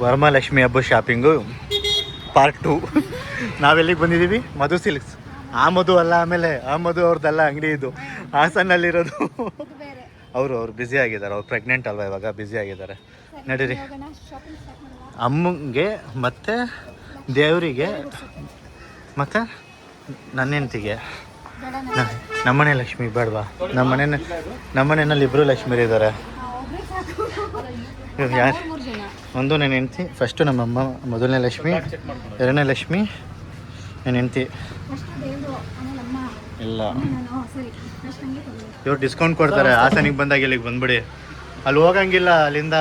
ವರಮಹಾಲಕ್ಷ್ಮಿ ಹಬ್ಬ shopping part 2. ನಾವೆಲ್ಲಿಗೆ ಬಂದಿದ್ದೀವಿ? ಮಧು silks. ಆ ಮಧು ಅಲ್ಲ, ಆಮೇಲೆ ಆ ಮಧು ಅವ್ರದ್ದಲ್ಲ ಅಂಗಡಿ ಇದು, ಹಾಸನಲ್ಲಿರೋದು. ಅವರು ಬ್ಯುಸಿ ಆಗಿದ್ದಾರೆ, ಅವ್ರು ಪ್ರೆಗ್ನೆಂಟ್ ಅಲ್ವಾ ಇವಾಗ, ಬ್ಯುಸಿ ಆಗಿದ್ದಾರೆ. ನಡೀರಿ, ಅಮ್ಮಂಗೆ ಮತ್ತು ದೇವರಿಗೆ ಮತ್ತು ನನ್ನ ಹೆಂಡತಿಗೆ. ನಮ್ಮನೆ ಲಕ್ಷ್ಮಿ ಬೇಡವಾ? ನಮ್ಮನೆಯಲ್ಲಿ ಇಬ್ಬರು ಲಕ್ಷ್ಮೀರು ಇದ್ದಾರೆ. ಯಾರು? ಒಂದು ನನ್ನ ಹೆಂಡ್ತಿ, ಫಸ್ಟು ನಮ್ಮಮ್ಮ ಮೊದಲನೇ ಲಕ್ಷ್ಮಿ, ಎರಡನೇ ಲಕ್ಷ್ಮಿ ನನ್ನ ಹೆಂಡ್ತಿ. ಇಲ್ಲ, ಇವ್ರು ಡಿಸ್ಕೌಂಟ್ ಕೊಡ್ತಾರೆ. ಹಾಸನಿಗೆ ಬಂದಾಗ ಇಲ್ಲಿಗೆ ಬಂದ್ಬಿಡಿ, ಅಲ್ಲಿ ಹೋಗಂಗಿಲ್ಲ, ಅಲ್ಲಿಂದ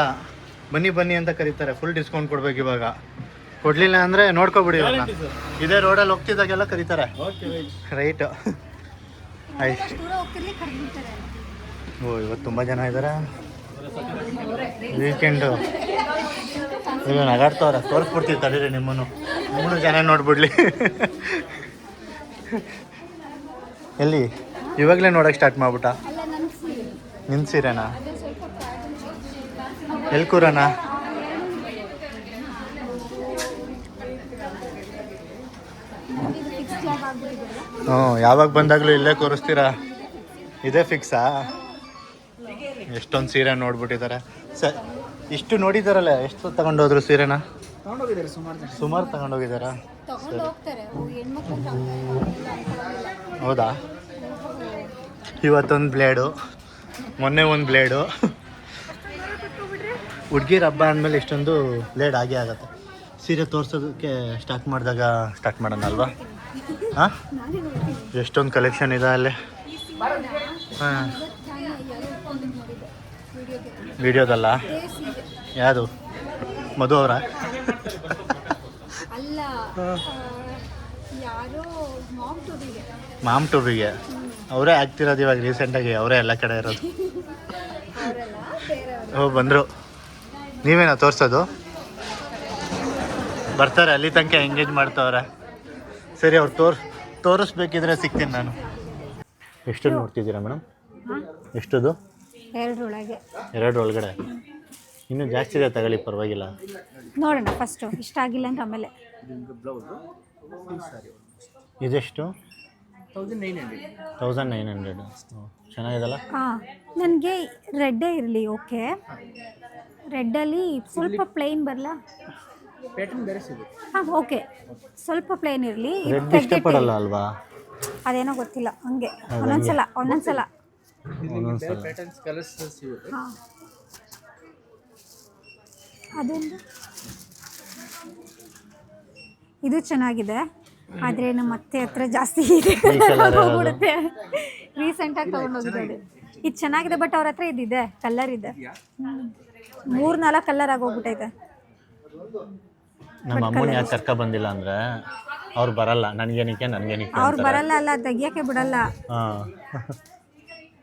ಬನ್ನಿ ಅಂತ ಕರೀತಾರೆ. ಫುಲ್ ಡಿಸ್ಕೌಂಟ್ ಕೊಡ್ಬೇಕು ಇವಾಗ. ಕೊಡಲಿಲ್ಲ ಅಂದರೆ ನೋಡ್ಕೊಬಿಡಿ, ಇದೇ ರೋಡಲ್ಲಿ ಹೋಗ್ತಿದ್ದಾಗೆಲ್ಲ ಕರೀತಾರೆ. ರೈಟ್. ಆಯ್ತು. ಓ, ಇವತ್ತು ತುಂಬ ಜನ ಇದ್ದಾರೆ. ವೀಕೆಂಡು ಈಗ ನಗಾಡ್ತವ್ರೆ. ತೋರಿಸ್ಬಿಡ್ತೀವಿ ತಡೀರಿ, ನಿಮ್ಮನ್ನು ಜನ ನೋಡ್ಬಿಡ್ಲಿ. ಎಲ್ಲಿ? ಇವಾಗಲೇ ನೋಡೋಕೆ ಸ್ಟಾರ್ಟ್ ಮಾಡ್ಬಿಟ್ಟ. ನಿನ್ನ ಸೀರೆನಾ? ಎಲ್ಲಿ ಕೂರಣ? ಹ್ಞೂ, ಯಾವಾಗ ಬಂದಾಗಲೂ ಇಲ್ಲೇ ಕೂರಿಸ್ತೀರಾ? ಇದೇ ಫಿಕ್ಸಾ? ಎಷ್ಟೊಂದು ಸೀರೆ ನೋಡ್ಬಿಟ್ಟಿದ್ದಾರೆ. ಇಷ್ಟು ನೋಡಿದಾರಲ್ಲ, ಎಷ್ಟು ತಗೊಂಡೋದ್ರು ಸೀರೆನ? ಸುಮಾರು ತಗೊಂಡೋಗಿದ್ದಾರಾ? ಹೌದಾ? ಇವತ್ತೊಂದು ಬ್ಲೇಡು, ಮೊನ್ನೆ ಒಂದು ಬ್ಲೇಡು. ಹುಡ್ಗಿರ ಹಬ್ಬ ಅಂದಮೇಲೆ ಇಷ್ಟೊಂದು ಬ್ಲೇಡ್ ಆಗೇ ಆಗುತ್ತೆ. ಸೀರೆ ತೋರಿಸೋದಕ್ಕೆ ಸ್ಟಾರ್ಟ್ ಮಾಡೋಣ ಅಲ್ವಾ? ಹಾಂ, ಎಷ್ಟೊಂದು ಕಲೆಕ್ಷನ್ ಇದೆ ಅಲ್ಲಿ. ಹಾಂ, ವಿಡಿಯೋದಲ್ಲ? ಯಾವುದು? ಮಧು ಅವರ? ಮಾಮ್ ಟೂಬಿಗೆ ಅವರೇ ಆಗ್ತಿರೋದು ಇವಾಗ ರೀಸೆಂಟಾಗಿ, ಅವರೇ ಎಲ್ಲ ಕಡೆ ಇರೋದು. ಓ, ಬಂದರು. ನೀವೇನೋ ತೋರಿಸೋದು? ಬರ್ತಾರೆ, ಅಲ್ಲಿ ತನಕ ಎಂಗೇಜ್ ಮಾಡ್ತವ್ರೆ. ಸರಿ, ಅವ್ರು ತೋರಿಸ್ಬೇಕಿದ್ರೆ ಸಿಗ್ತೀನಿ ನಾನು. ಎಷ್ಟು ನೋಡ್ತಿದ್ದೀರಾ ಮೇಡಮ್? ಎಷ್ಟದು? 2 ಒಳಗಡೆ. ಇನ್ನೂ ಜಾಸ್ತಿ ಇದೆ, ತಗೊಳ್ಳಿ, ಪರವಾಗಿಲ್ಲ. ನೋಡೋಣ ಫಸ್ಟು, ಇಷ್ಟ ಆಗಿಲ್ಲ ಅಂತ ಆಮೇಲೆ. ಇದೆಷ್ಟು? 1900. ಚೆನ್ನಾಗಿದಲ್ಲ? ಹಾಂ, ನನಗೆ ರೆಡ್ಡೇ ಇರಲಿ. ಓಕೆ, ರೆಡ್ಡಲ್ಲಿ ಸ್ವಲ್ಪ ಪ್ಲೇನ್ ಬರಲ್ಲ? ಹಾಂ, ಓಕೆ, ಸ್ವಲ್ಪ ಪ್ಲೇನ್ ಇರಲಿ. ರೆಡ್ ಇಷ್ಟಪಡಲ್ಲ ಅಲ್ವಾ? ಅದೇನೋ ಗೊತ್ತಿಲ್ಲ, ಹಂಗೆ ಒಂದೊಂದ್ಸಲ ಹಾಂ. ಅದೊಂದು ಇದು ಚೆನ್ನಾಗಿದೆ, ಆದರೆ ನಮ್ಮ ಅತ್ತೆ ಹತ್ರ ಜಾಸ್ತಿ ಹೋಗ್ಬಿಡುತ್ತೆ. ರೀಸೆಂಟಾಗಿ ತೊಗೊಂಡೋಗಿದ್ದು ಇದು ಚೆನ್ನಾಗಿದೆ, ಬಟ್ ಅವ್ರ ಹತ್ರ ಇದಿದೆ, ಕಲರ್ ಇದೆ. 3-4 ಕಲರ್ ಆಗೋಗ್ಬಿಟ್ಟೈತೆ. ನಮ್ಮ ಅಮ್ಮನ ಯಾಕೆ ಕರ್ಕ ಬಂದಿಲ್ಲ ಅಂದರೆ ಅವ್ರು ಬರಲ್ಲ. ನನಗೇನಿಕೆ ಅವ್ರು ಬರಲ್ಲ ಅಲ್ಲ, ತೆಗಿಯೋಕ್ಕೆ ಬಿಡಲ್ಲ. ಹಾಂ,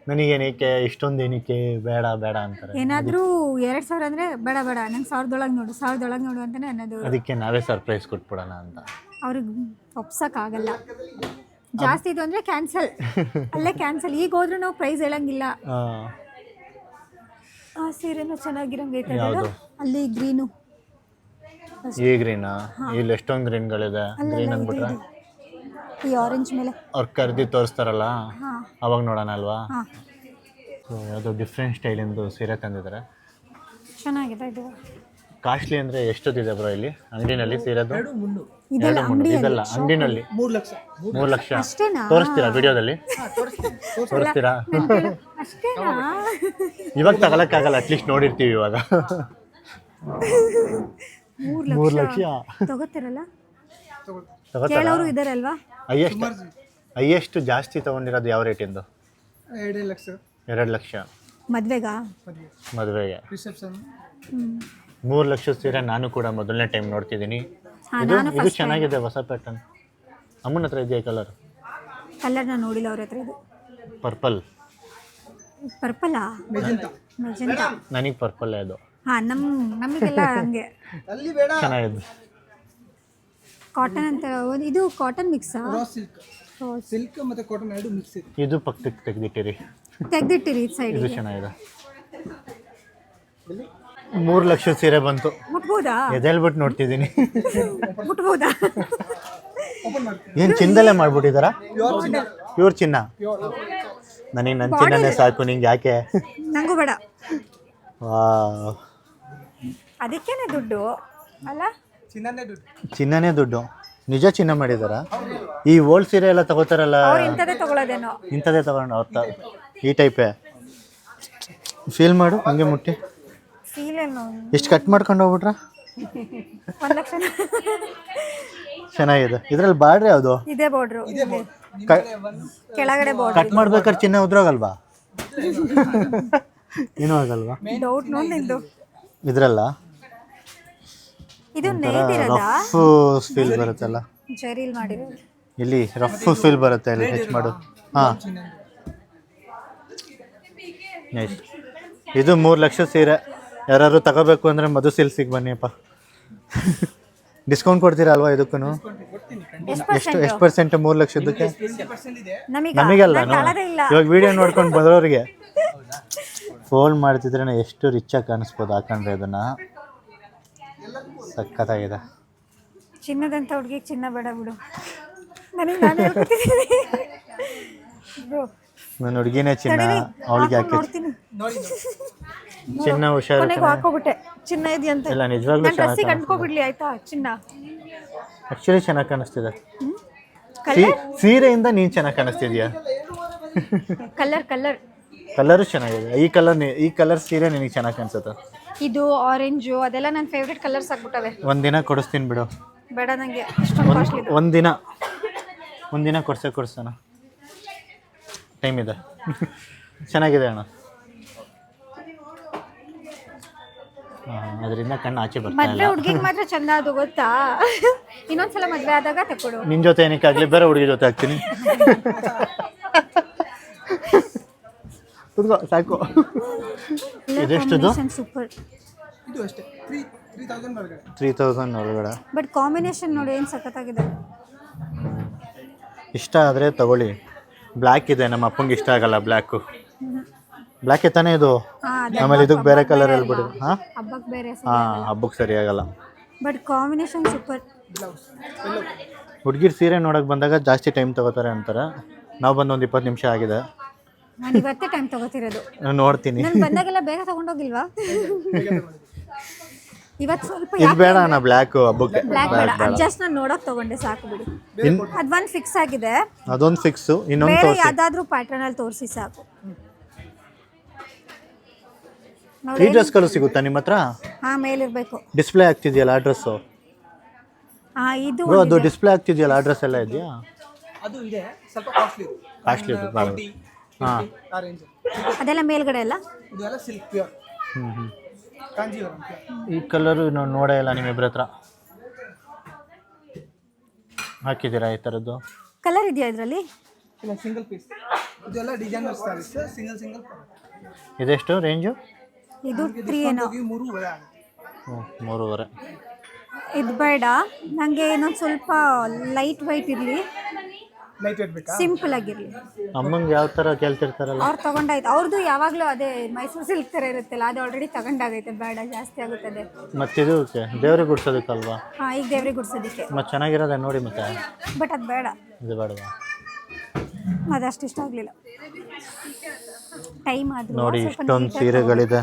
ನನಗೇನಿಕೆ ಇಷ್ಟೊಂದು ಏನಕ್ಕೆ ಬೇಡ ಅಂತಾರೆ. ಏನಾದರೂ 2000 ಅಂದರೆ ಬೇಡ ನಂಗೆ 1000 ನೋಡು ಅಂತಲೇ ಅನ್ನೋದು. ಅದಕ್ಕೆ ನಾವೇ ಸರ್ಪ್ರೈಸ್ ಕೊಟ್ಬಿಡೋಣ ಅಂತ. ಅವ್ರಿಗೆ ಒಪ್ಸೋಕ್ಕಾಗಲ್ಲ. ಜಾಸ್ತಿ ಇದು ಅಂದರೆ ಕ್ಯಾನ್ಸಲ್, ಅಲ್ಲೇ ಕ್ಯಾನ್ಸಲ್. ಈಗ ಹೋದ್ರೂ ನಾವು ಪ್ರೈಸ್ ಹೇಳಂಗಿಲ್ಲ. ಆ ಸೀರೆನೂ ಚೆನ್ನಾಗಿರಂಗೈತೆ ಅಲ್ಲಿ. ಗ್ರೀನು, ಈ ಗ್ರೀನಾ? ಇಲ್ಲಿ ಎಷ್ಟೊಂದು ಗ್ರೀನ್ಗಳಿದೆ. ಗ್ರೀನ್ ಅಂದ್ಬಿಟ್ರೆ ಈ ಆರೆಂಜ್ ಮೇಲೆ ಅವ್ರು ಕರ್ದಿ ತೋರಿಸ್ತಾರಲ್ಲ, ಅವಾಗ ನೋಡೋಣ ಅಲ್ವಾ? ಯಾವುದೋ ಡಿಫ್ರೆಂಟ್ ಸ್ಟೈಲಿಂದು ಸೀರೆ ತಂದಿದ್ದಾರೆ, ಚೆನ್ನಾಗಿದೆ. ಇದು ಕಾಸ್ಟ್ಲಿ ಅಂದರೆ ಎಷ್ಟೊತ್ತಿದೆ ಬ್ರೋ ಇಲ್ಲಿ ಅಂಗಡಿನಲ್ಲಿ ಸೀರೆದು? ಇದೆಲ್ಲ ಅಂಗಡಿನಲ್ಲಿ 3 ಲಕ್ಷ. ತೋರಿಸ್ತೀರಾ ವಿಡಿಯೋದಲ್ಲಿ? ತೋರಿಸ್ತೀರಾ? ಇವಾಗ ತಗೊಳಕ್ಕಾಗಲ್ಲ, ಅಟ್ಲೀಸ್ಟ್ ನೋಡಿರ್ತೀವಿ ಇವಾಗ. 3 ಲಕ್ಷ ತಗೋತಾರಲ್ಲ, ಕೇಳೋರು ಇದ್ದಾರೆ ಅಲ್ವಾ? ಹೈಯೆಸ್ಟ್ ಜಾಸ್ತಿ ತಗೊಂಡಿರೋದು ಯಾವ ರೇಟಿಂದು? 2 ಲಕ್ಷ. ಮದುವೆಗೆ 3 ಲಕ್ಷ ಸೀರೆ ನಾನು ಕೂಡ ಮೊದಲನೇ ಟೈಮ್ ನೋಡ್ತಿದ್ದೀನಿ. ಇದು ಚೆನ್ನಾಗಿದೆ, ಹೊಸ ಪ್ಯಾಟರ್ನ್. ಅಮ್ಮನ ಹತ್ರ ಇದೆಯಾ ಕಲರ್? ನಾನು ನೋಡಿಲ್ಲ ಅವ್ರ ಹತ್ರ. ಇದು ಪರ್ಪಲ್ಲಾ? ನನಗೆ ಪರ್ಪಲ್ ಅದು. ಹಾಂ, ನಮಗೆಲ್ಲ ಹಂಗೆ ಚೆನ್ನಾಗಿದೆ. ಕಾಟನ್ ಅಂತ ಇದು ಕಾಟನ್ ಮಿಕ್ಸಾ? ಸಿಲ್ಕ್ ಮತ್ತು ಕಾಟನ್ ಎರಡು ಮಿಕ್ಸ್ ಇದೆ. ಇದು ಪಕ್ಕಕ್ಕೆ ತೆಗೆದಿಟ್ಟಿರಿ ಈ ಸೈಡ್. ಇದು ಚೆನ್ನಾಗಿದೆ. 3 ಲಕ್ಷದ ಸೀರೆ ಬಂತು. ಮುಟ್ಬೋದಾ? ಎದೆಲ್ಬಿಟ್ಟು ನೋಡ್ತಿದ್ದೀನಿ. ಮುಟ್ಬೋದಾ? ಏನು ಚಿನ್ನದಲ್ಲೇ ಮಾಡ್ಬಿಟ್ಟಿದಾರಾ? ಪ್ಯೂರ್ ಚಿನ್ನ. ನನಗೆ ನನ್ನ ಚಿನ್ನನೇ ಸಾಕು, ನಿಂಗೆ ಯಾಕೆ? ನಂಗೂ ಬೇಡ. ವಾವ್, ಅದಕ್ಕೇನೆ ದುಡ್ಡು ಅಲ್ಲ? ಚಿನ್ನನೇ ದುಡ್ಡು. ನಿಜ ಚಿನ್ನ ಮಾಡಿದಾರಾ? ಈ ಓಲ್ಡ್ ಸೀರೆ ಎಲ್ಲ ತಗೋತಾರಲ್ಲ, ಅವ್ರು ಇಂಥದ್ದೇ ತಗೊಳ್ಳೋದೇನೋ. ಇಂಥದ್ದೇ ತಗೊಂಡು ಅವ್ರ ಈ ಟೈಪೇ ಫೀಲ್ ಮಾಡು. ಹಂಗೆ ಮುಟ್ಟಿ ಫೀಲ್ ಏನು? ಇಷ್ಟು ಕಟ್ ಮಾಡ್ಕೊಂಡು ಹೋಗ್ಬಿಟ್ರ? 1 ಲಕ್ಷ. ಚೆನ್ನಾಗಿದೆ. ಇದ್ರಲ್ಲಿ ಬಾರ್ಡ್ರ್ ಯಾವುದು? ಇದೇ ಬಾರ್ಡ್ರು, ಕೆಳಗಡೆ ಬಾರ್ಡ್ರ್. ಕಟ್ ಮಾಡ್ಬೇಕಾದ್ರೆ ಚಿನ್ನ ಉದ್ರೋಗಲ್ವಾ? ಏನೂ ಆಗಲ್ವಾ? ಡೌಟ್ ನೋಡಿ ನಿಂದು. ಇದ್ರಲ್ಲ ಇದು ನೇದಿರದಾ? ರಫ್ ಫೀಲ್ ಬರುತ್ತಲ್ಲ, ಜರೀಲ್ ಮಾಡಿರೋದು. ಇಲ್ಲಿ ರಫ್ ಫೀಲ್ ಬರುತ್ತೆ. ಇಲ್ಲಿ ಟಚ್ ಮಾಡು. ಹಾಂ, ನೈಸ್. ಇದು 3 ಲಕ್ಷ ಸೀರೆ. ಯಾರು ತಗೋಬೇಕು ಅಂದರೆ ಮಧು ಸಿಲ್ಸಿಗೆ ಬನ್ನಿಯಪ್ಪ. ಡಿಸ್ಕೌಂಟ್ ಕೊಡ್ತೀರಾ ಅಲ್ವಾ ಇದಕ್ಕೂ? ಎಷ್ಟು ಪರ್ಸೆಂಟ್ 3 ಲಕ್ಷದಕ್ಕೆ? ನಮಗಲ್ಲ, ಇವಾಗ ವಿಡಿಯೋ ನೋಡ್ಕೊಂಡು ಬರೋರಿಗೆ ಫೋನ್ ಮಾಡ್ತಿದ್ರೆ ಎಷ್ಟು ರಿಚಾಗಿ ಕಾಣಿಸ್ಬೋದು ಹಾಕೊಂಡ್ರೆ. ಅದನ್ನು ಸಖತ್ತಾಗಿದೆ. ಚಿನ್ನದಂತ ಹುಡುಗಿಗೆ ಚಿನ್ನ ಬೇಡ ಬಿಡು. ನನಗೆ ನಾನು ಹೇಳ್ಕೊತಿದ್ದೀನಿ ಬ್ರೋ. ನನ್ನ ಹುಡುಗಿನೇ ಚಿನ್ನ, ಅವಳಿಗೆ ಯಾಕೆ ಚಿನ್ನ? ಹುಷಾರು. ಕೊನೆಗೆ ಹಾಕೋಬಿಟ್ಟೆ ಚಿನ್ನ ಇದೆಯಂತ. ಇಲ್ಲ, ನಿಜವಾಗ್ಲೂ ಡ್ರೆಸ್ಸಿಗೆ ಅಂಟ್ಕೊಬಿಡ್ಲಿ ಆಯ್ತಾ ಚಿನ್ನ. ಆ್ಯಕ್ಚುಲಿ ಚೆನ್ನಾಗಿ ಕಾಣಿಸ್ತಿದೆ. ಸೀರೆಯಿಂದ ನೀನು ಚೆನ್ನಾಗಿ ಕಾಣಿಸ್ತಿದ್ಯಾ? ಕಲರ್ ಕಲರು ಚೆನ್ನಾಗಿದೆ. ಈ ಕಲರ್ ಸೀರೆ ನಿನಗೆ ಚೆನ್ನಾಗಿ ಕಾಣಿಸುತ್ತೆ. ಇದು ಆರೆಂಜು ಅದೆಲ್ಲ ನನ್ನ ಫೇವ್ರೆಟ್ ಕಲರ್ಸ್ ಆಗ್ಬಿಟ್ಟವೆ. ಒಂದಿನ ಕೊಡಿಸ್ತೀನಿ ಬಿಡು. ಬೇಡ ನನಗೆ ಅಷ್ಟೊಂದು ಕಾಸ್ಟ್ಲಿ. ಒಂದಿನ ಕೊಡ್ಸೋಣ. ಟೈಮ್ ಇದೆ. ಚೆನ್ನಾಗಿದೆ ಅಣ್ಣ. ಅದರಿಂದ ಕಣ್ಣು ಆಚೆ ಬರ್ತಾ ಇಲ್ಲ. ಮದುವೆ ಹುಡುಗಿಗೆ ಮಾತ್ರ ಚಂದ ಅದು ಗೊತ್ತಾ? ಇನ್ನೊಂದ್ಸಲ ಮದುವೆ ಆದಾಗ ತಕೊಡು. ನಿನ್ನ ಜೊತೆ ಏನಕ್ಕಾಗಲಿ, ಬೇರೆ ಹುಡುಗಿ ಜೊತೆ ಆಗ್ತೀನಿ. ಸಾಕು. ಇದೆಷ್ಟದು? ಸೂಪರ್. ಇದು ಅಷ್ಟೇ 3000 ಒಳಗಡೆ. 3000 ಒಳಗಡೆ. ಬಟ್ ಕಾಂಬಿನೇಷನ್ ನೋಡಿ ಏನು ಸಖತ್ತಾಗಿದೆ. ಇಷ್ಟ ಆದರೆ ತಗೊಳ್ಳಿ. ಬ್ಲ್ಯಾಕ್ ಇದೆ, ನಮ್ಮ ಅಪ್ಪಂಗೆ ಇಷ್ಟ ಆಗಲ್ಲ ಬ್ಲ್ಯಾಕು. ಬ್ಲ್ಯಾಕ್ ತಾನೇ ಇದು. ಆಮೇಲೆ ಇದಕ್ಕೆ ಬೇರೆ ಕಲರ್ ಹೇಳ್ಬಿಡಿ. ಹಾಂ, ಹಬ್ಬಕ್ಕೆ ಬೇರೆ. ಹಾಂ, ಹಬ್ಬಕ್ಕೆ ಸರಿ ಆಗಲ್ಲ. But combination super. ಹುಡುಗಿರ್ ಸೀರೆ ನೋಡೋಕೆ ಬಂದಾಗ ಜಾಸ್ತಿ ಟೈಮ್ ತಗೋತಾರೆ ಅಂತಾರೆ. ನಾವು ಬಂದು ಒಂದು 20 ನಿಮಿಷ ಆಗಿದೆ. ನಾನು ಇವತ್ತೇ ಟೈಮ್ ತಗೋತಿರೋದು. ನಾನು ನೋಡ್ತೀನಿ. ನಾನು ಬಂದಾಗೆಲ್ಲ ಬೇಗ ತಗೊಂಡೋಗಿಲ್ವಾ? ಇವತ್ತು ಸ್ವಲ್ಪ ಇದು ಬೇಡ ಅಣ್ಣ, ಬ್ಲ್ಯಾಕ್ ಹಬ್ಬಕ್ಕೆ. ಬ್ಲ್ಯಾಕ್ ಬೇಡ, ಜಸ್ಟ್ ನಾನು ನೋಡೋಕೆ ತಗೊಂಡೆ ಸಾಕು ಬಿಡಿ. ಅದೊಂದು ಫಿಕ್ಸ್ ಆಗಿದೆ. ಅದೊಂದು ಫಿಕ್ಸು. ಇನ್ನೊಂದು ಬೇರೆ ಯಾವುದಾದ್ರೂ ಪ್ಯಾಟರ್ನಲ್ಲಿ ತೋರಿಸಿ ಸಾಕು. ಈ ಡ್ರೆಸ್ಗಳು ಸಿಗುತ್ತಾ ನಿಮ್ಮ ಹತ್ರ? ಹಾಂ, ಮೇಲಿರಬೇಕು. ಡಿಸ್ಪ್ಲೇ ಆಗ್ತಿದೆಯಲ್ಲ ಆ ಡ್ರೆಸ್ಸು? ಹಾಂ, ಇದು ಅದು ಡಿಸ್ಪ್ಲೇ ಆಗ್ತಿದೆಯಲ್ಲ ಆ ಡ್ರೆಸ್ ಎಲ್ಲ ಇದೆಯಾ? ಅದು ಇದೆ, ಸ್ವಲ್ಪ ಕಾಸ್ಟ್ಲಿ ಇದೆ ಭಾಳ. ಹಾಂ, ಆರೆಂಜ್ ಅದೆಲ್ಲ ಮೇಲ್ಗಡೆ ಅಲ್ಲ? ಇದೆಲ್ಲ ಸಿಲ್ಕ್ ಪ್ಯೂರ್. ಕಾಂಜೀವರಂ. ಈ ಕಲರು ನಾನು ನೋಡೇ ಇಲ್ಲ ನಿಮ್ಮಿಬ್ಬರ ಹತ್ರ. ಹಾಕಿದ್ದೀರಾ ಈ ಥರದ್ದು? ಕಲರ್ ಇದೆಯಾ ಇದರಲ್ಲಿ? ಇಲ್ಲ, ಸಿಂಗಲ್ ಪೀಸ್. ಇದೆಲ್ಲ ಡಿಸೈನರ್ ಸ್ಟೈಲ್ಸ್, ಸಿಂಗಲ್. ಇದೆಷ್ಟು ರೇಂಜು? ಇದು 3 ಏನೋ. 3.5 ಆಗುತ್ತೆ. 3.5. ಇದು ಬೇಡ ನನಗೆ. ಇನ್ನೊಂದು ಸ್ವಲ್ಪ ಲೈಟ್ ವೈಟ್ ಇರಲಿ, ಲೈಟ್ ವೇಟ್ ಬೇಕಾ? ಸಿಂಪಲ್ ಆಗಿರಲಿ. ಅಮ್ಮಂಗೆ ಯಾವ ಥರ ಕೇಳ್ತಿರ್ತಾರಲ್ಲ? ಅವ್ರು ತಗೊಂಡಾಯ್ತು. ಅವ್ರದ್ದು ಯಾವಾಗಲೂ ಅದೇ ಮೈಸೂರು ಸಿಲ್ಕ್ ಥರ ಇರುತ್ತಲ್ಲ, ಅದು ಆಲ್ರೆಡಿ ತಗೊಂಡಾಗೈತೆ. ಬೇಡ, ಜಾಸ್ತಿ ಆಗುತ್ತದೆ. ಮತ್ತಿದು ದೇವ್ರಿಗೆ ಗುಡ್ಸೋದಕ್ಕಲ್ವಾ? ಹಾಂ, ಈಗ ದೇವ್ರಿಗೆ ಗುಡ್ಸೋದಕ್ಕೆ. ಮತ್ತು ಚೆನ್ನಾಗಿರೋದೆ ನೋಡಿ ಮತ್ತೆ. ಬಟ್ ಅದು ಬೇಡ. ಇದು ಬೇಡವಾ? ಅದಷ್ಟು ಇಷ್ಟ ಆಗಲಿಲ್ಲ. ಟೈಮ್ ಆದರೂ ನೋಡಿ ಇಷ್ಟೊಂದು ಸೀರೆಗಳಿದೆ,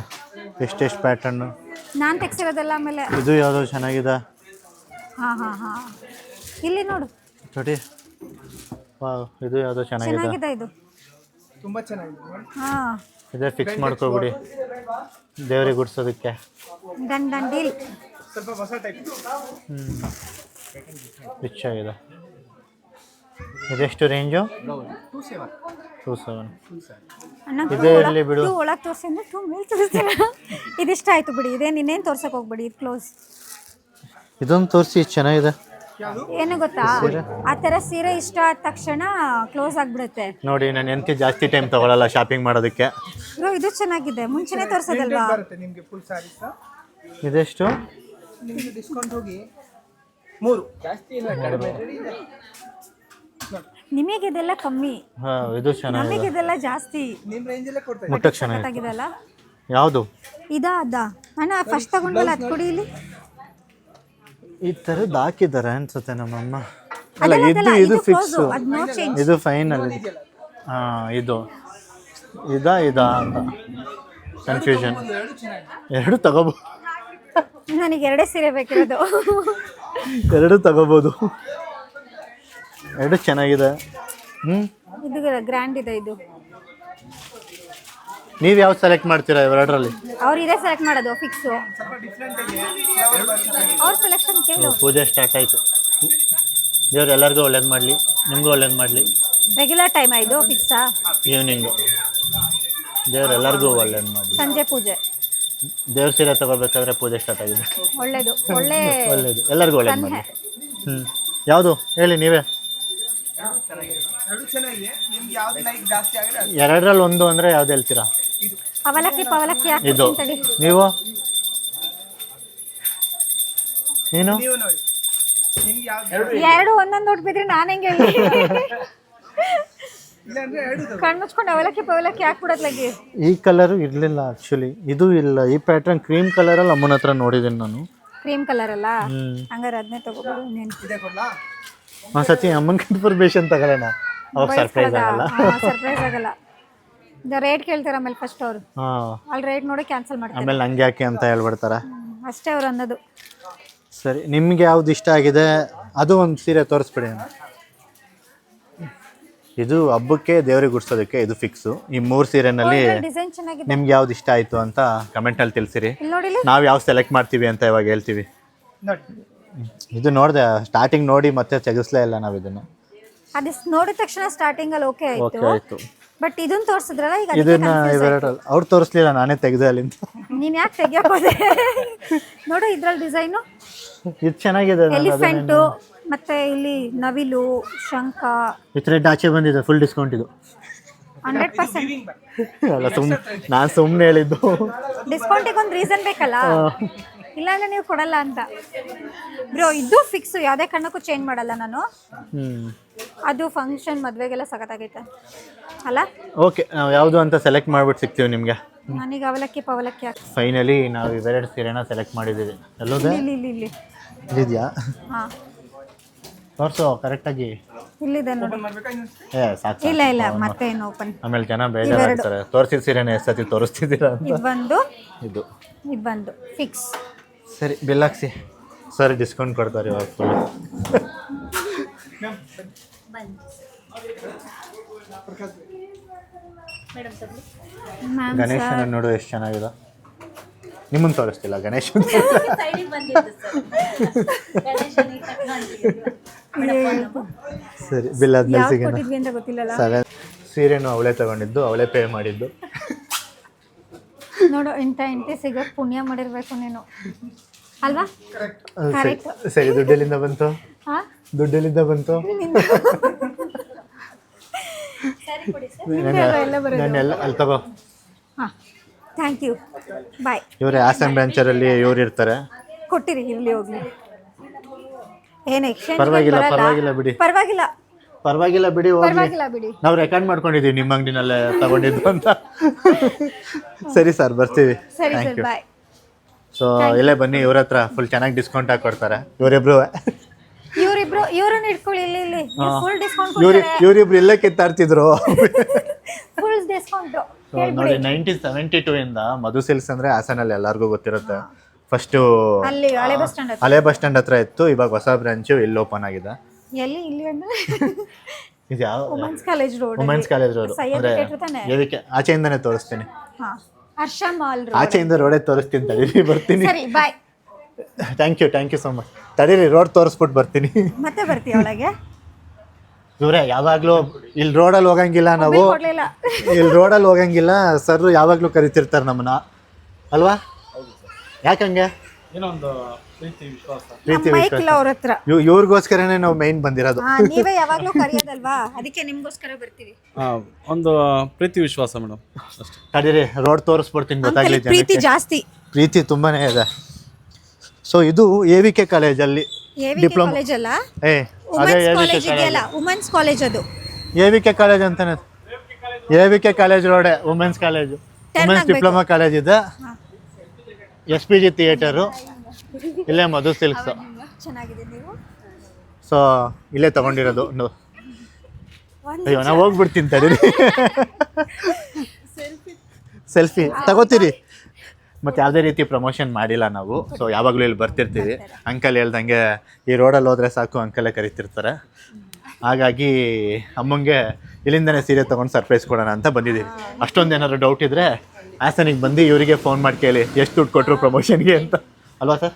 ಎಷ್ಟೆಷ್ಟು ಪ್ಯಾಟರ್ನು. ನಾನು ತೆಗ್ಸಿರೋದಲ್ಲ. ಆಮೇಲೆ ಇದು ಯಾವುದೋ ಚೆನ್ನಾಗಿದೆ. ಹಾಂ, ಇಲ್ಲಿ ನೋಡು ನೋಡಿ. ವಾವ್, ಇದು ಯಾವುದೋ ಚೆನ್ನಾಗಿದೆ. ಇದು ತುಂಬಾ ಚೆನ್ನಾಗಿದೆ. ಹಾಂ, ಇದೇ ಫಿಕ್ಸ್ ಮಾಡ್ಕೊಬಿಡಿ ದೇವ್ರಿಗೆ ಗುಡ್ಸೋದಕ್ಕೆ. Done deal. ಸ್ವಲ್ಪ ಹೊಸ ಟೈಪ್. ರಿಚ್ ಆಗಿದೆ. ಇದೆಷ್ಟು ರೇಂಜು? 27. ಇದೇ ಇರಲಿ ಬಿಡು. ಒಳಗೆ ತೋರಿಸಿದ್ರೆ ಮೇಲೆ ತೋರಿಸ್ತೀರ. ಇದಿಷ್ಟ ಆಯ್ತು ಬಿಡಿ. ಇದೇನು ಇನ್ನೇನು ತೋರ್ಸಕ್ಕೆ ಹೋಗ್ಬಿಡಿ, ಇದು ಕ್ಲೋಸ್. ಇದೊಂದು ತೋರಿಸಿ, ಚೆನ್ನಾಗಿದೆ. ಏನು ಗೊತ್ತಾ, ಆ ಥರ ಸೀರೆ ಇಷ್ಟ ಆದ ತಕ್ಷಣ ಕ್ಲೋಸ್ ಆಗಿಬಿಡುತ್ತೆ. ನೋಡಿ, ನಾನು ಎಂತ ಜಾಸ್ತಿ ಟೈಮ್ ತಗೊಳ್ಳಲ್ಲ ಶಾಪಿಂಗ್ ಮಾಡೋದಕ್ಕೆ. ಇದು ಚೆನ್ನಾಗಿದೆ, ಮುಂಚೆನೇ ತೋರಿಸೋದಲ್ವಾ? ಬರುತ್ತೆ ನಿಮಗೆ ಫುಲ್ ಸ್ಯಾರೀಸ್. ಇದೆಷ್ಟು? ನಿಮಗೆ ಡಿಸ್ಕೌಂಟ್ ಹೋಗಿ 3 ಜಾಸ್ತಿ ಇಲ್ಲ, ಕಡಿಮೆ. ನಿಮಗೆ ಇದೆಲ್ಲ ಕಮ್ಮಿ, ಹಾಂ, ಇದು ಚೆನ್ನಾಗಿದೆ. ನಮಗೆ ಇದೆಲ್ಲ ಜಾಸ್ತಿ. ನಿಮ್ಮ ರೇಂಜ್ ಅಲ್ಲೇ ಕೊಡ್ತಾ ಮುಟ್ಟಕ್ಕೆ ಚೆನ್ನಾಗಿದೆ. ಚೆನ್ನಾಗಿದೆಲ್ಲ. ಯಾವುದು ಇದಾ ಅದಾ ಅಣ್ಣ ಫಸ್ಟ್ ತಗೊಂಡಲ್ಲ ಅದು ಕೊಡಿ ಇಲ್ಲಿ. ಈ ಥರದ್ದು ಹಾಕಿದ್ದಾರೆ ಅನ್ಸುತ್ತೆ ನಮ್ಮಮ್ಮ. ಅಲ್ಲ ಅದಲ್ಲ, ಇದು ಅದಲ್ಲ, ಇದು ಇದು ಫಿಕ್ಸ್, close, ಅದು no change. ಇದು ಫೈನಲ್. ಇದು ಇದಾ ಅಂತ ಕನ್ಫ್ಯೂಷನ್. ಎರಡು ತಗೋಬೋದು, ನನಗೆ ಎರಡೇ ಸೀರೆ ಬೇಕಿರೋದು. ಎರಡು ತಗೋಬೋದು, ಎರಡು ಚೆನ್ನಾಗಿದೆ. ಇದು ಗ್ರ್ಯಾಂಡ್ ಇದೆ ಇದು. ನೀವು ಯಾವ್ದು ಸೆಲೆಕ್ಟ್ ಮಾಡ್ತೀರಾ ಇವೆರಡರಲ್ಲಿ? ಅವ್ರು ಇದೇ ಸೆಲೆಕ್ಟ್ ಮಾಡೋದು ಫಿಕ್ಸು. ಅವ್ರ ಸೆಲೆಕ್ಷನ್ ಕೇಳು. ಪೂಜೆ ಸ್ಟಾರ್ಟ್ ಆಯಿತು. ದೇವ್ರು ಎಲ್ಲರಿಗೂ ಒಳ್ಳೇದು ಮಾಡಲಿ, ನಿಮಗೂ ಒಳ್ಳೇದು ಮಾಡಲಿ. ರೆಗ್ಯುಲರ್ ಟೈಮ್ ಇದು ಫಿಕ್ಸಾ? ಈವ್ನಿಂಗು. ದೇವ್ರು ಎಲ್ಲರಿಗೂ ಒಳ್ಳೇದು ಮಾಡಲಿ. ಸಂಜೆ ಪೂಜೆ. ದೇವ್ರ ಸೀರೆ ತಗೋಬೇಕಾದ್ರೆ ಪೂಜೆ ಸ್ಟಾರ್ಟ್ ಆಗಿದೆ. ಒಳ್ಳೇದು, ಒಳ್ಳೇದು, ಎಲ್ಲರಿಗೂ ಒಳ್ಳೇದು ಮಾಡಲಿ. ಯಾವುದು ಹೇಳಿ ನೀವೇ? ಎರಡರಲ್ಲಿ ಒಂದು ಅಂದರೆ ಯಾವ್ದು ಹೇಳ್ತೀರಾ? ಅವಲಕ್ಕಿ ಪವಲಕ್ಕಿ ಇದು. ಹಾಕ್ತೀನಿ. ನೀವು ನೀನು ಎರಡು ಒಂದೊಂದು ನೋಟ್ ಬಿದ್ರೆ ನಾನು ಹೆಂಗೆ ಹೇಳಿ? ಕಣ್ ಮುಚ್ಕೊಂಡು ಅವಲಕ್ಕಿ ಪವಲಕ್ಕಿ ಹಾಕ್ಬಿಡತ್ಲಾಗಿ. ಈ ಕಲರು ಇರಲಿಲ್ಲ ಆ್ಯಕ್ಚುಲಿ, ಇದು ಇಲ್ಲ. ಈ ಪ್ಯಾಟ್ರನ್ ಕ್ರೀಮ್ ಕಲರಲ್ಲಿ ಅಮ್ಮನ ಹತ್ರ ನೋಡಿದ್ದೀನಿ ನಾನು. ಕ್ರೀಮ್ ಕಲರ್ ಅಲ್ಲ, ಹಂಗಾರೆ ಅದನ್ನೇ ತಗೋಬೋದು ನೀನು. ಒಂದ್ಸತಿ ಅಮ್ಮನ ಇನ್ಫಾರ್ಮೇಶನ್ ತಗೊಳ್ಳೋಣ, ಅವಾಗ ಸರ್ಪ್ರೈಸ್ ಆಗಲ್ಲ. ಸರ್ಪ್ರೈಸ್ ಆಗಲ್ಲ. ರೇಟ್ ಕೇಳ್ತಾರೆ ಆಮೇಲೆ ಫಸ್ಟ್ ಅವರು. ಅಲ್ಲಿ ರೇಟ್ ನೋಡಿ ಕ್ಯಾನ್ಸಲ್ ಮಾಡ್ತಾರೆ. ಆಮೇಲೆ ನಂಗೆ ಯಾಕೆ ಅಂತ ಹೇಳ್ಬಿಡ್ತಾರೆ. ಅಷ್ಟೇ ಅವ್ರು ಅನ್ನೋದು. ಸರಿ, ನಿಮ್ಗೆ ಯಾವ್ದು ಇಷ್ಟ ಆಗಿದೆ ಅದು ಒಂದು ಸೀರೆ ತೋರಿಸ್ಬಿಡಿ. ಇದು ಹಬ್ಬಕ್ಕೆ ದೇವ್ರಿಗೆ ಗುಡ್ಸೋದಕ್ಕೆ ಇದು ಫಿಕ್ಸು. ಈ 3 ಸೀರೆನಲ್ಲಿ ಡಿಸೈನ್ ಚೆನ್ನಾಗಿದೆ. ನಿಮ್ಗೆ ಯಾವ್ದು ಇಷ್ಟ ಆಯಿತು ಅಂತ ಕಮೆಂಟಲ್ಲಿ ತಿಳಿಸಿರಿ. ಇಲ್ಲಿ ನೋಡಿ, ನಾವು ಯಾವ್ದು ಸೆಲೆಕ್ಟ್ ಮಾಡ್ತೀವಿ ಅಂತ ಇವಾಗ ಹೇಳ್ತೀವಿ. ಇದು ನೋಡಿದೆ ಸ್ಟಾರ್ಟಿಂಗ್ ನೋಡಿ ಮತ್ತೆ ತೆಗಿಸ್ಲೇ ಇಲ್ಲ ನಾವು ಇದನ್ನು. ಅದು ನೋಡಿದ ತಕ್ಷಣ ಸ್ಟಾರ್ಟಿಂಗ್ ಅಲ್ಲಿ ಓಕೆ ಓಕೆ ಆಯ್ತು. ಆಯಿತು. ಬಟ್ ಇದನ್ನ ತೋರಿಸಿದ್ರಲ್ಲ ಈಗ, ಇದನ್ನ ಇವೆರಡಲ್ಲಿ ಅವ್ರು ತೋರಿಸ್ಲಿಲ್ಲ, ನಾನೇ ತೆಗೆದೆ ಅಲ್ಲಿಂದ. ನೀನ್ ಯಾಕೆ ತೆಗಿಯೋಕೋದೆ? ನೋಡು ಇದ್ರಲ್ಲಿ ಡಿಸೈನು ಇದು ಚೆನ್ನಾಗಿದೆ. ಎಲಿಫೆಂಟು, ಮತ್ತೆ ಇಲ್ಲಿ ನವಿಲು, ಶಂಖ. ಈ ಥರ ಆಚೆ ಬಂದಿದೆ, ಫುಲ್ ಡಿಸ್ಕೌಂಟ್ ಇದು. 100% ಅಲ್ಲ, ನಾನು ಸುಮ್ಮನೆ ಹೇಳಿದ್ದು. ಡಿಸ್ಕೌಂಟಿಗೆ ಒಂದು ರೀಸನ್ ಬೇಕಲ್ಲ, ಇಲ್ಲಾಂದ್ರೆ ನೀವು ಕೊಡಲ್ಲ ಅಂತ. ಬ್ರೋ ಇದು ಫಿಕ್ಸು, ಯಾವುದೇ ಕಾರಣಕ್ಕೂ ಚೇಂಜ್ ಮಾಡಲ್ಲ ನಾನು. ಅದು ಫಂಕ್ಷನ್ ಮದುವೆಗೆಲ್ಲ ಸಖತ್ತಾಗೈತೆ ಅಲ್ಲ? ಓಕೆ, ನಾವು ಯಾವುದು ಅಂತ ಸೆಲೆಕ್ಟ್ ಮಾಡ್ಬಿಟ್ಟು ಸಿಗ್ತೀವಿ ನಿಮಗೆ. ನನಗೆ ಅವಲಕ್ಕಿ ಪವಲಕ್ಕಿ ಹಾಕಿ. ಫೈನಲಿ ನಾವು ಇವೆರಡು ಸೀರೆನ ಸೆಲೆಕ್ಟ್ ಮಾಡಿದ್ದೀವಿ. ಎಲ್ಲೋದೆ? ಇಲ್ಲಿ ಇದೆಯಾ? ಹಾಂ, ತೋರಿಸು ಕರೆಕ್ಟಾಗಿ. ಇಲ್ಲಿದೆ ನೋಡಿ. ಸಾಕು. ಇಲ್ಲ ಮತ್ತೆ ಏನು ಓಪನ್. ಆಮೇಲೆ ಜನ ಬೇಜಾರಾಗ್ತಾರೆ, ತೋರಿಸಿದ ಸೀರೆನ ಎಷ್ಟು ಸತಿ ತೋರಿಸ್ತಿದ್ದೀರಾ ಅಂತ. ಇದು ಬಂದು ಫಿಕ್ಸ್. ಸರಿ, ಬಿಲ್ ಹಾಕ್ಸಿ. ಸರಿ, ಡಿಸ್ಕೌಂಟ್ ಕೊಡ್ತಾರೆ ಇವಾಗ ಫುಲ್. ಗಣೇಶನ ನೋಡು ಎಷ್ಟು ಚೆನ್ನಾಗಿದೆ. ನಿಮ್ಮನ್ನು ತೋರಿಸ್ತಿಲ್ಲ ಗಣೇಶನ್. ಸರಿ, ಬಿಲ್ ಆದ್ಮೇಲೆ ಸಿಗೋಣ. ಸೀರೆನೂ ಅವಳೇ ತಗೊಂಡಿದ್ದು, ಅವಳೇ ಪೇ ಮಾಡಿದ್ದು. ನೋಡು, ಇಂಟಿ ಸಿಗೋಕ್ ಪುಣ್ಯ ಮಾಡಿರ್ಬೇಕು ನೀನು ಅಲ್ವಾ? ಸರಿ, ದುಡ್ಡೆಲ್ಲಿಂದ ಬಂತು? ದುಡ್ಡೆಲ್ಲಿಂದ ಬಂತು? ನಾನೆಲ್ಲ ಅಲ್ಲಿ ತಗೋ. ಥ್ಯಾಂಕ್ ಯು, ಬಾಯ್. ಇವರೇ ಆಸನ್ ಬ್ರಾಂಚರಲ್ಲಿ ಇವ್ರು ಇರ್ತಾರೆ. ಕೊಟ್ಟಿರಿ, ಇರ್ಲಿ ಹೋಗ್ಲಿ. ಏನು ಎಕ್ಸ್ಚೇಂಜ್? ಪರವಾಗಿಲ್ಲ ಬಿಡಿ. ಪರವಾಗಿಲ್ಲ ಬಿಡಿ, ಹೋಗ್ಲಿ. ನಾವು ರೆಕಾರ್ಡ್ ಮಾಡ್ಕೊಂಡಿದ್ದೀವಿ ನಿಮ್ಮ ಅಂಗಡಿನಲ್ಲೇ ತಗೊಂಡಿದ್ದು ಅಂತ. ಸರಿ ಸರ್, ಬರ್ತೀವಿ. Thank you. ಸೊ ಇಲ್ಲೇ ಬನ್ನಿ, ಇವ್ರ ಹತ್ರ ಫುಲ್ ಚೆನ್ನಾಗಿ ಡಿಸ್ಕೌಂಟ್ ಹಾಕಿ ಕೊಡ್ತಾರೆ. ಇವ್ರನ್ನ ಇಟ್ಕೊಳ್ಳಿ, ಇಲ್ಲಿ ಫುಲ್ ಡಿಸ್ಕೌಂಟ್. ಇವರಿಬ್ರು ಇಲ್ಲೇ ಕಿತ್ತಾಡ್ತಿದ್ರು. ಫುಲ್ ಡಿಸ್ಕೌಂಟ್ ನೋಡಿ. 1972 ಇಂದ ಮಧು ಸಿಲ್ಕ್ಸ್ ಅಂದ್ರೆ ಹಾಸನಲ್ಲಿ ಎಲ್ಲರಿಗೂ ಗೊತ್ತಿರುತ್ತೆ. ಫಸ್ಟು ಅಲ್ಲಿ ಹಳೆ ಬಸ್ ಸ್ಟ್ಯಾಂಡ್ ಹತ್ರ ಇತ್ತು, ಇವಾಗ ಹೊಸ ಬ್ರಾಂಚು ಇಲ್ಲಿ ಓಪನ್ ಆಗಿದೆ. ಇಲ್ಲಿ ಅಂದ್ರೆ ಇದು ಯಾವ? Women's college road. Women's college road ಅಂದ್ರೆ ಏವಿಕೆ ಆಚೆಯಿಂದಾನೆ ತೋರಿಸ್ತೀನಿ. ಹರ್ಷ ಮಾಲ್ ರೋಡ್. ಆಚೆಯಿಂದ ರೋಡೇ ತೋರಿಸ್ತೀನಿ, ತಡೀರಿ ಬರ್ತೀನಿ. ಸರಿ, bye. Thank you so much. ತಡೀರಿ, ರೋಡ್ ತೋರಿಸ್ಬಿಟ್ಟು ಬರ್ತೀನಿ. ಮತ್ತೆ ಬರ್ತೀಯ ಒಳಗೆ? ಇವರೇ ಯಾವಾಗಲೂ ಇಲ್ಲಿ ರೋಡಲ್ಲಿ ಹೋಗಂಗಿಲ್ಲ ನಾವು. ಇಲ್ಲಿ ರೋಡಲ್ಲಿ ಹೋಗಂಗಿಲ್ಲ ಸರ್, ಯಾವಾಗಲೂ ಕರಿತಿರ್ತಾರೆ ನಮ್ಮನ್ನ ಅಲ್ವಾ? ಯಾಕಂಗೆ? ಪ್ರೀತಿ ವಿಶ್ವಾಸ ಅವ್ರ ಹತ್ರ. ಇವ್ರಿಗೋಸ್ಕರನೇ ನಾವು ಮೈನ್ ಬಂದಿರೋದು. ನೀವೇ ಯಾವಾಗ್ಲೂ ಕರೆಯೋದಲ್ವಾ, ಅದಕ್ಕೆ ನಿಮ್ಗೋಸ್ಕರ ಬರ್ತೀವಿ. ಒಂದು ಪ್ರೀತಿ ವಿಶ್ವಾಸ ಮೇಡಮ್. ತಡೀರಿ, ರೋಡ್ ತೋರಿಸ್ಬಿಡ್ತೀನಿ, ಗೊತ್ತಾಗ್ಲಿ. ಪ್ರೀತಿ ಜಾಸ್ತಿ, ಪ್ರೀತಿ ತುಂಬಾನೇ ಇದೆ. ಸೊ ಇದು ಎವಿಕೆ ಕಾಲೇಜಲ್ಲಿ ಡಿಪ್ಲೊಮಾ ಕಾಲೇಜ್ ಅಲ್ಲ, ಅದೇ ಕಾಲೇಜ್ ಇದೆಯಲ್ಲ, ವುಮೆನ್ಸ್ ಕಾಲೇಜ್. ಅದು ಎವಿಕೆ ಕಾಲೇಜ್ ಅಂತಾನೆ. ಎವಿಕೆ ಕಾಲೇಜ್ ರೋಡೆ women's college. Women's diploma college ಇದೆ, SPG ಥಿಯೇಟರು, ಇಲ್ಲೇ ಮಧು ಸಿಲ್ಕ್ಸ್. ಚೆನ್ನಾಗಿದೆ. ನೀವು ಸೊ ಇಲ್ಲೇ ತಗೊಂಡಿರೋದು. ಅಯ್ಯೋ ನಾವು ಹೋಗ್ಬಿಡ್ತೀನಿ ತಡೀರಿ. ಸೆಲ್ಫಿ ತಗೋತೀರಿ. ಮತ್ತು ಯಾವುದೇ ರೀತಿ ಪ್ರಮೋಷನ್ ಮಾಡಿಲ್ಲ ನಾವು. ಸೊ ಯಾವಾಗಲೂ ಇಲ್ಲಿ ಬರ್ತಿರ್ತೀವಿ. ಅಂಕಲ್ ಹೇಳ್ದಂಗೆ ಈ ರೋಡಲ್ಲಿ ಹೋದರೆ ಸಾಕು ಅಂಕಲೇ ಕರಿತಿರ್ತಾರೆ. ಹಾಗಾಗಿ ಅಮ್ಮಂಗೆ ಇಲ್ಲಿಂದನೇ ಸೀರೆ ತೊಗೊಂಡು ಸರ್ಪ್ರೈಸ್ ಕೊಡೋಣ ಅಂತ ಬಂದಿದ್ದೀವಿ. ಅಷ್ಟೊಂದು ಏನಾದ್ರು ಡೌಟ್ ಇದ್ದರೆ ಹಾಸನಿಗೆ ಬಂದು ಇವರಿಗೆ ಫೋನ್ ಮಾಡಿ ಕೇಳಿ ಎಷ್ಟು ದುಡ್ಡು ಕೊಟ್ಟರು ಪ್ರಮೋಷನ್ಗೆ ಅಂತ. ಅಲ್ವಾ ಸರ್?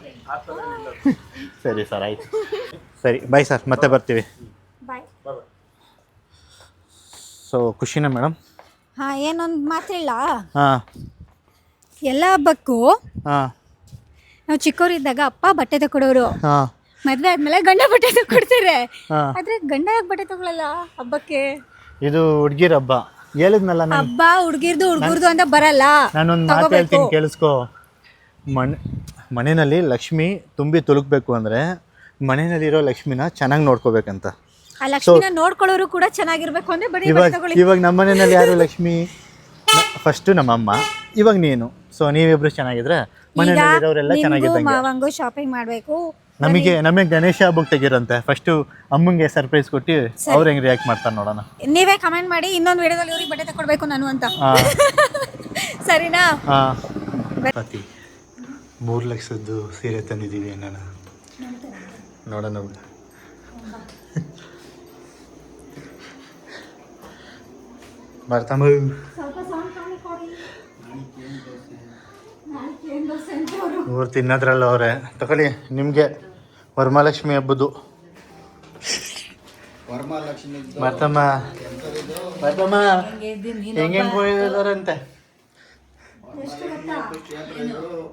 ಸರಿ ಸರ್, ಆಯಿತು. ಸರಿ ಬಾಯ್ ಸರ್, ಮತ್ತೆ ಬರ್ತೀವಿ. ಬಾಯ್. ಸೊ ಖುಷಿನಾ ಮೇಡಮ್? ಹಾಂ, ಏನೊಂದು ಮಾತಿಲ್ಲ. ಹಾಂ ಎಲ್ಲ ಹಬ್ಬಕ್ಕೂ ಹಾಂ ನಾವು ಚಿಕ್ಕವರಿದ್ದಾಗ ಅಪ್ಪ ಬಟ್ಟೆ ತಗೊಡೋರು. ಹಾಂ ಮದುವೆ ಆದ್ಮೇಲೆ ಗಂಡ ಬಟ್ಟೆ ತಗೊಡ್ತಾರೆ. ಹಾಂ ಆದ್ರೆ ಗಂಡ ಯಾಕೆ ಬಟ್ಟೆ ತಗೊಳಲ್ಲ ಹಬ್ಬಕ್ಕೆ? ಇದು ಹುಡ್ಗಿರ ಹಬ್ಬ ಹೇಳಿದ್ನಲ್ಲ ನಾನು. ಹಬ್ಬ ಹುಡುಗಿರ್ದು ಅಂತ ಬರಲ್ಲ. ನಾನೊಂದು ಮಾತು ಹೇಳ್ತೀನಿ ಕೇಳಿಸ್ಕೊ. ಮನೆಯಲ್ಲಿ ಲಕ್ಷ್ಮಿ ತುಂಬಿ ತುಳುಕ್ಬೇಕು ಅಂದರೆ ಮನೆಯಲ್ಲಿರೋ ಲಕ್ಷ್ಮಿನ ಚೆನ್ನಾಗಿ ನೋಡ್ಕೋಬೇಕಂತ. ಆ ಲಕ್ಷ್ಮಿನ ನೋಡ್ಕೊಳ್ಳೋರು ಕೂಡ ಚೆನ್ನಾಗಿರ್ಬೇಕು ಅಂದ್ರೆ ಬರೀ ಬಟ್ಟೆ ತಗೊಳ್ಳಿ. ಇವಾಗ ನಮ್ಮ ಮನೆಯಲ್ಲಿ ಯಾರು ಲಕ್ಷ್ಮಿ? ಫಸ್ಟು ನಮ್ಮಮ್ಮ, ಇವಾಗ ನೀನು. ಸೊ ನೀವಿಬ್ರು ಚೆನ್ನಾಗಿದ್ರೆ ಮನೆಯಲ್ಲಿರೋರೆಲ್ಲ ಚೆನ್ನಾಗಿದ್ದಂಗೆ. ಮಾವಂಗೂ ಶಾಪಿಂಗ್ ಮಾಡಬೇಕು. ನಮಗೆ ಗಣೇಶ ಹಬ್ಬಕ್ಕೆ ತೆಗಿರಂತೆ. ಫಸ್ಟು ಅಮ್ಮಂಗೆ ಸರ್ಪ್ರೈಸ್ ಕೊಟ್ಟು ಅವ್ರು ಹೆಂಗೆ ರಿಯಾಕ್ಟ್ ಮಾಡ್ತಾರೆ ನೋಡೋಣ. ನೀವೇ ಕಮೆಂಟ್ ಮಾಡಿ ಇನ್ನೊಂದು ವಿಡಿಯೋದಲ್ಲಿ ಇವ್ರಿಗೆ ಬಟ್ಟೆ ತಗೊಡ್ಬೇಕು ನಾನು ಅಂತ. ಸರಿನಾ? ಹಾಂ. 3 ಲಕ್ಷದ್ದು ಸೀರೆ ತಂದಿದ್ದೀವಿ ನಾನು. ನೋಡೋಣ. ಬರ್ತಮ್ಮ ಊರು ತಿನ್ನೋದ್ರಲ್ಲ ಅವರೇ. ತಗೊಳ್ಳಿ ನಿಮಗೆ ವರಮಹಾಲಕ್ಷ್ಮಿ ಹಬ್ಬದ್ದು. ಬರ್ತಮ್ಮ ಹೆಂಗೆ ಹೋಗಿದಾರಂತೆ.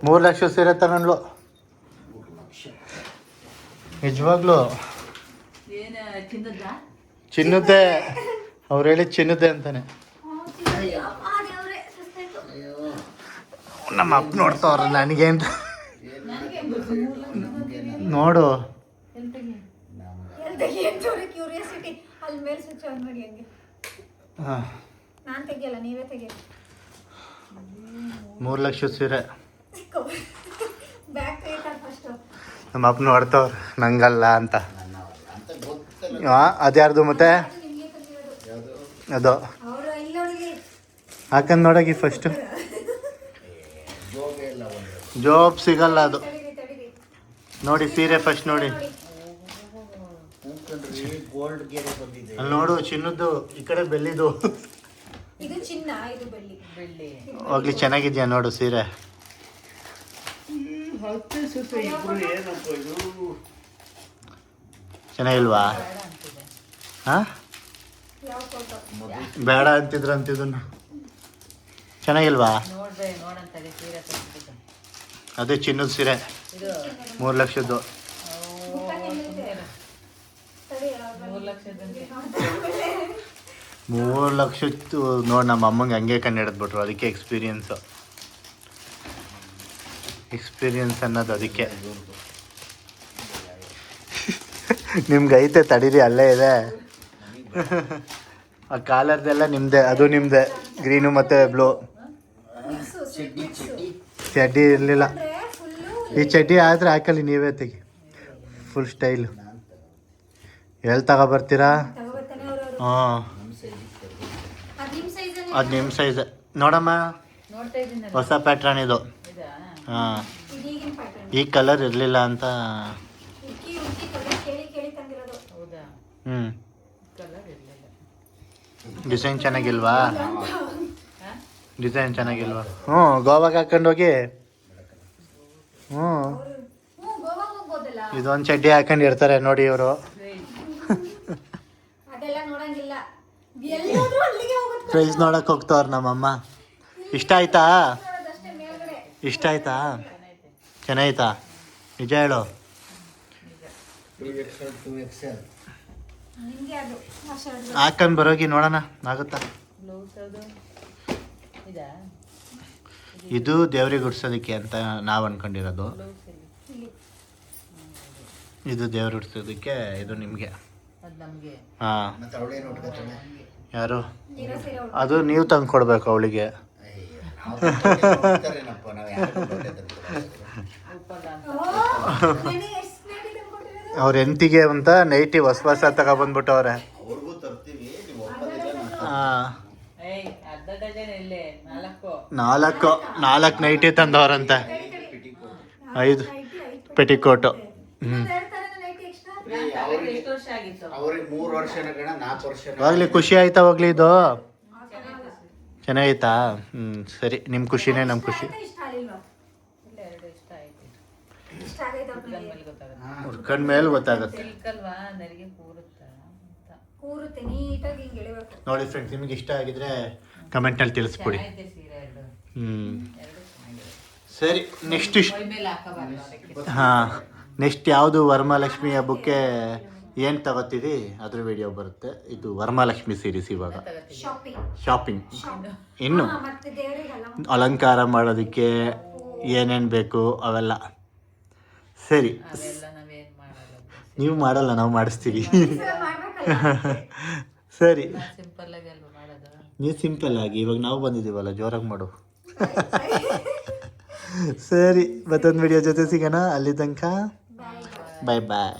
3 ಲಕ್ಷ ಸೀರೆ ತಗೊಂಡ್ಲು. ನಿಜವಾಗ್ಲು ಚಿನ್ನದ್ದೇ. ಅವ್ರು ಹೇಳಿ ಚಿನ್ನದ್ದೇ ಅಂತಾನೆ. ನಮ್ಮ ಅಪ್ಪ ನೋಡ್ತಾವ್ರ ನನಗೆ ಅಂತ ನೋಡು. ಹಾಂ 3 ಲಕ್ಷ ಸೀರೆ ನಮ್ಮ ಅಪ್ಪ ನೋಡ್ತಾವ್ರ ನಂಗಲ್ಲ ಅಂತ. ಅದ್ಯಾರ್ದು ಮತ್ತೆ? ಅದು ಹಾಕಂದು ನೋಡಗಿ ಫಸ್ಟು. ಜಾಬ್ ಸಿಗಲ್ಲ ಅದು. ನೋಡಿ ಸೀರೆ ಫಸ್ಟ್ ನೋಡಿ. ಅಲ್ಲಿ ನೋಡು ಚಿನ್ನದ್ದು, ಈ ಕಡೆ ಬೆಳ್ಳಿದು. ಹೋಗ್ಲಿ ಚೆನ್ನಾಗಿದ್ಯಾ ನೋಡು ಸೀರೆ. ಚೆನ್ನಾಗಿಲ್ವಾ? ಹಾಂ ಬೇಡ ಅಂತಿದ್ನು. ಚೆನ್ನಾಗಿಲ್ವಾ? ಅದೇ ಚಿನ್ನದ ಸೀರೆ 3 ಲಕ್ಷದ್ದು. 3 ಲಕ್ಷದ್ದು ನೋಡಿ ನಮ್ಮ ಅಮ್ಮಂಗೆ ಹಂಗೆ ಕಣ್ಣು ಹಿಡಿದ್ಬಿಟ್ರು. ಅದಕ್ಕೆ ಎಕ್ಸ್ಪೀರಿಯನ್ಸ್ ಅನ್ನೋದು ಅದಕ್ಕೆ. ನಿಮ್ಗೆ ಐತೆ ತಡೀರಿ, ಅಲ್ಲೇ ಇದೆ. ಆ ಕಾಲರ್ದೆಲ್ಲ ನಿಮ್ಮದೇ, ಅದು ನಿಮ್ಮದೇ. ಗ್ರೀನು ಮತ್ತು ಬ್ಲೂ. ಚಡ್ಡಿ ಇರಲಿಲ್ಲ. ಈ ಚಡ್ಡಿ ಆದರೆ ಹಾಕಲಿ ನೀವೇ ತೆಗಿ. Full style. ಎಲ್ಲಿ ತಗೊಬರ್ತೀರಾ? ಹಾಂ ಅದು ನಿಮ್ಮ ಸೈಜ್ ನೋಡಮ್ಮ. ಹೊಸ ಪ್ಯಾಟ್ರನ್ ಇದು. ಹಾಂ ಈ ಕಲರ್ ಇರಲಿಲ್ಲ ಅಂತ. ಡಿಸೈನ್ ಚೆನ್ನಾಗಿಲ್ವಾ? ಹ್ಞೂ ಗೋವಾಗೆ ಹಾಕೊಂಡೋಗಿ. ಇದೊಂದು ಚಡ್ಡಿ ಹಾಕೊಂಡು ಇರ್ತಾರೆ ನೋಡಿ ಇವರು. ಪ್ರೈಸ್ ನೋಡಕ್ಕೆ ಹೋಗ್ತವ್ರ ನಮ್ಮಮ್ಮ. ಇಷ್ಟ ಆಯ್ತಾ? ಚೆನ್ನಾಯ್ತಾ? ನಿಜ ಹೇಳು. ಹಾಕೊಂಡು ಬರೋಗಿ ನೋಡೋಣ ಆಗುತ್ತಾ. ಇದು ದೇವ್ರಿಗೆ ಉಡ್ಸೋದಕ್ಕೆ ಅಂತ ನಾವು ಅನ್ಕೊಂಡಿರೋದು. ಇದು ದೇವ್ರಿಗೆ ಉಡ್ಸೋದಕ್ಕೆ, ಇದು ನಿಮಗೆ. ಹಾಂ ಯಾರು? ಅದು ನೀವು ತಂದು ಕೊಡ್ಬೇಕು ಅವಳಿಗೆ. ಅವ್ರ ಹೆಂಡತಿಗೆ ಅಂತ ನೈಟಿ ಹೊಸ ತಗೊಬಂದ್ಬಿಟ್ಟವ್ರೆ. ನಾಲ್ಕು ನೈಟಿ ತಂದವ್ರಂತೆ, 5 ಪೆಟಿಕೋಟು. ಹೋಗ್ಲಿ, ಖುಷಿ ಆಯ್ತಾ? ಹೋಗ್ಲಿ, ಇದು ಚೆನ್ನಾಗೈತಾ? ಸರಿ, ನಿಮ್ಮ ಖುಷಿನೇ ನಮ್ಮ ಖುಷಿ. ಹುಡ್ಕೊಂಡ್ ಮೇಲೆ ಗೊತ್ತಾಗುತ್ತೆ. ನೋಡಿ ಫ್ರೆಂಡ್ಸ್, ನಿಮ್ಗೆ ಇಷ್ಟ ಆಗಿದ್ರೆ ಕಮೆಂಟಲ್ಲಿ ತಿಳಿಸ್ಬಿಡಿ. ಸರಿ, ನೆಕ್ಸ್ಟ್ ಯಾವುದು ವರಮಹಾಲಕ್ಷ್ಮಿ ಹಬ್ಬಕ್ಕೆ ಏನು ತಗೋತೀರಿ ಅದ್ರ ವಿಡಿಯೋ ಬರುತ್ತೆ. ಇದು ವರಮಹಾಲಕ್ಷ್ಮಿ ಸೀರೀಸ್. ಇವಾಗ ಶಾಪಿಂಗ್, ಇನ್ನು ಅಲಂಕಾರ ಮಾಡೋದಕ್ಕೆ ಏನೇನು ಬೇಕು ಅವೆಲ್ಲ. ಸರಿ, ನೀವು ಮಾಡಲ್ಲ, ನಾವು ಮಾಡಿಸ್ತೀವಿ. ಸರಿ, ನೀವು ಸಿಂಪಲ್ ಆಗಿ, ಇವಾಗ ನಾವು ಬಂದಿದ್ದೀವಲ್ಲ, ಜೋರಾಗಿ ಮಾಡು. ಸರಿ, ಮತ್ತೊಂದು ವಿಡಿಯೋ ಜೊತೆ ಸಿಗೋಣ. ಅಲ್ಲಿ ತನಕ ಬಾಯ್ ಬಾಯ್.